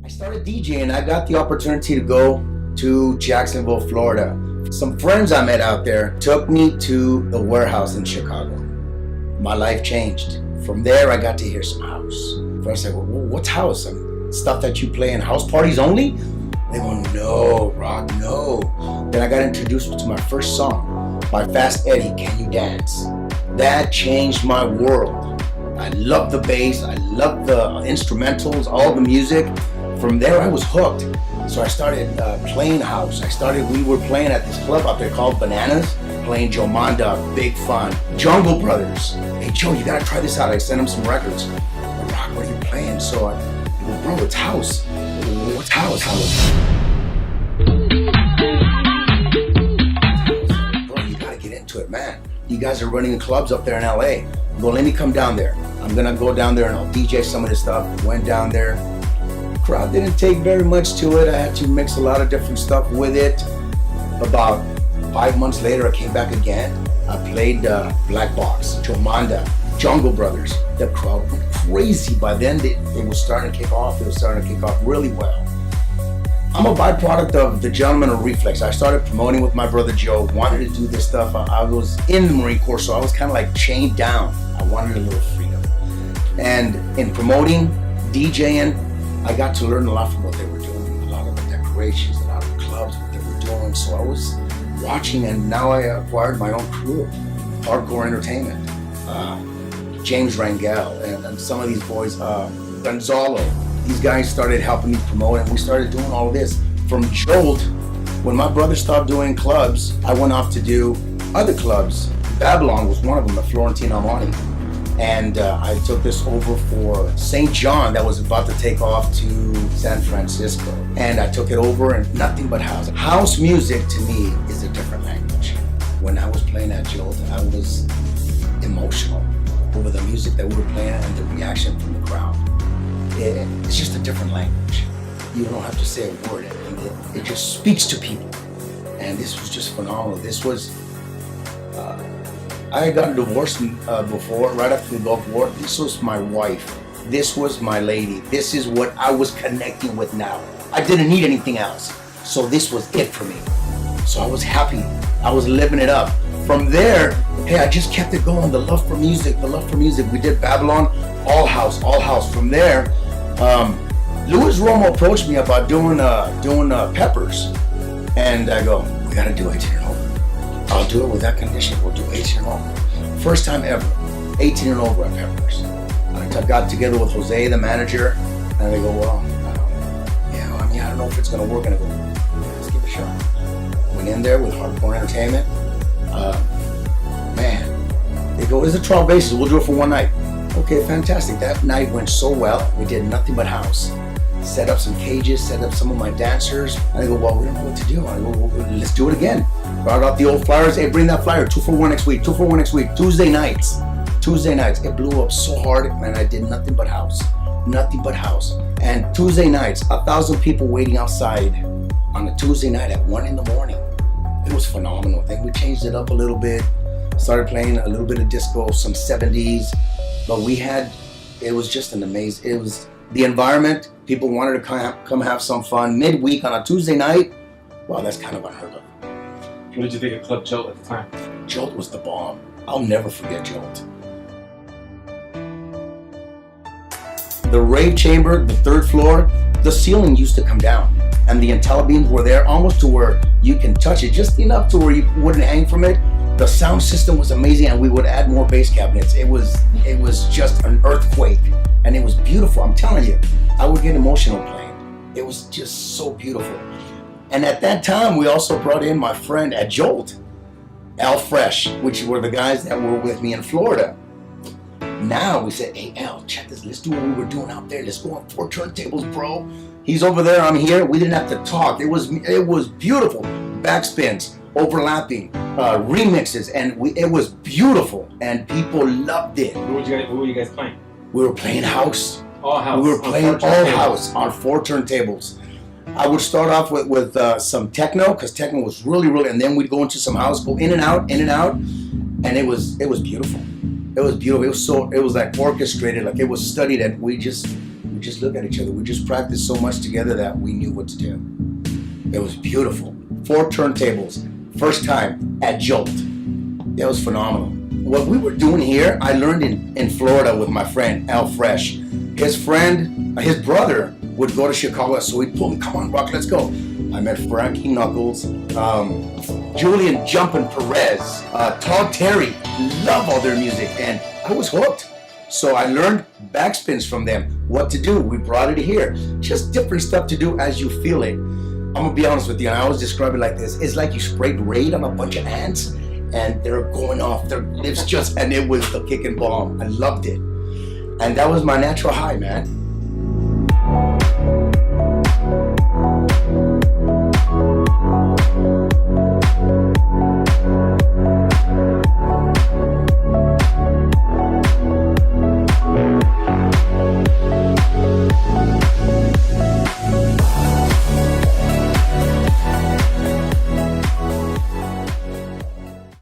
I started DJing. I got the opportunity to go to Jacksonville, Florida. Some friends I met out there took me to the warehouse in Chicago. My life changed. From there, I got to hear some house. First I go, well, what's house? Stuff that you play in house parties only? They go, no, Rock, no. Then I got introduced to my first song by Fast Eddie, Can You Dance? That changed my world. I love the bass, I love the instrumentals, all the music. From there, I was hooked. So I started playing house. We were playing at this club out there called Bananas, playing Joe Manda, Big Fun, Jungle Brothers. Hey Joe, you gotta try this out. I sent him some records. Rock, what are you playing? So I go, bro, it's house. What's house? Bro, you gotta get into it, man. You guys are running clubs up there in LA. Go, let me come down there. I'm gonna go down there and I'll DJ some of this stuff. Went down there. Crowd didn't take very much to it. I had to mix a lot of different stuff with it. About 5 months later, I came back again. I played Black Box, Jomanda, Jungle Brothers. The crowd went crazy. By then, it was starting to kick off. It was starting to kick off really well. I'm a byproduct of the Gentleman of Reflex. I started promoting with my brother Joe, wanted to do this stuff. I was in the Marine Corps, so I was kind of like chained down. I wanted a little freedom. And in promoting, DJing, I got to learn a lot from what they were doing, a lot of the decorations, a lot of the clubs, what they were doing. So I was watching, and now I acquired my own crew, Hardcore Entertainment, James Rangel, and some of these boys, Gonzalo. These guys started helping me promote, and we started doing all of this. From Jolt, when my brother stopped doing clubs, I went off to do other clubs. Babylon was one of them, at Florentine Armani. And I took this over for St. John that was about to take off to San Francisco. And I took it over, and nothing but house. House music to me is a different language. When I was playing at Jolt, I was emotional over the music that we were playing and the reaction from the crowd. It's just a different language. You don't have to say a word. It just speaks to people. And this was just phenomenal. This was, I had gotten divorced before, right after the Gulf War. This was my wife. This was my lady. This is what I was connecting with now. I didn't need anything else. So this was it for me. So I was happy. I was living it up. From there, hey, I just kept it going. The love for music. We did Babylon, all house. From there, Louis Romo approached me about doing Peppers. And I go, we gotta do 18 and over. I'll do it with that condition. We'll do 18 and over. First time ever, 18 and over at Peppers. I got together with Jose, the manager, and they go, well, I don't know if it's gonna work. And I go, let's give it a shot. Went in there with Hardcore Entertainment. They go, it's a trial basis. We'll do it for one night. Okay, fantastic. That night went so well. We did nothing but house. Set up some cages, set up some of my dancers. And I go, well, we don't know what to do. I go, well, let's do it again. Brought out the old flyers. Hey, bring that flyer. 2 for 1 next week. 2 for 1 next week. Tuesday nights. It blew up so hard, man. I did nothing but house. And Tuesday nights, 1,000 people waiting outside on a Tuesday night at 1 in the morning. It was phenomenal. Then we changed it up a little bit. Started playing a little bit of disco, some 70s. But it was just an amazing, it was the environment. People wanted to come have some fun midweek on a Tuesday night. Well, that's kind of unheard of. What did you think of Club Jolt at the time? Jolt was the bomb. I'll never forget Jolt. The rave chamber, the 3rd floor, the ceiling used to come down. And the IntelliBeams were there almost to where you can touch it, just enough to where you wouldn't hang from it. The sound system was amazing, and we would add more bass cabinets. It was just an earthquake, and it was beautiful. I'm telling you, I would get emotional playing. It was just so beautiful. And at that time, we also brought in my friend at Jolt, Al Fresh, which were the guys that were with me in Florida. Now we said, hey Al, check this. Let's do what we were doing out there. Let's go on 4 turntables, bro. He's over there, I'm here. We didn't have to talk. It was beautiful. Backspins, overlapping, remixes, and it was beautiful, and people loved it. What were you guys playing? We were playing house. All house. We were playing all house on 4 turntables. I would start off with some techno, because techno was really, and then we'd go into some house, go in and out, and it was beautiful. It was beautiful. It was like orchestrated, like it was studied, and we just just look at each other. We just practiced so much together that we knew what to do. It was beautiful. 4 turntables, first time at Jolt. It was phenomenal. What we were doing here, I learned in Florida with my friend Al Fresh. His brother would go to Chicago, so he'd pull me, come on, Rock, let's go. I met Frankie Knuckles, Julian Jumpin' Perez, Todd Terry. Love all their music, and I was hooked. So I learned backspins from them, what to do. We brought it here. Just different stuff to do as you feel it. I'm gonna be honest with you, and I always describe it like this. It's like you sprayed Raid on a bunch of ants, and they're going off their lips and it was the kicking bomb. I loved it. And that was my natural high, man.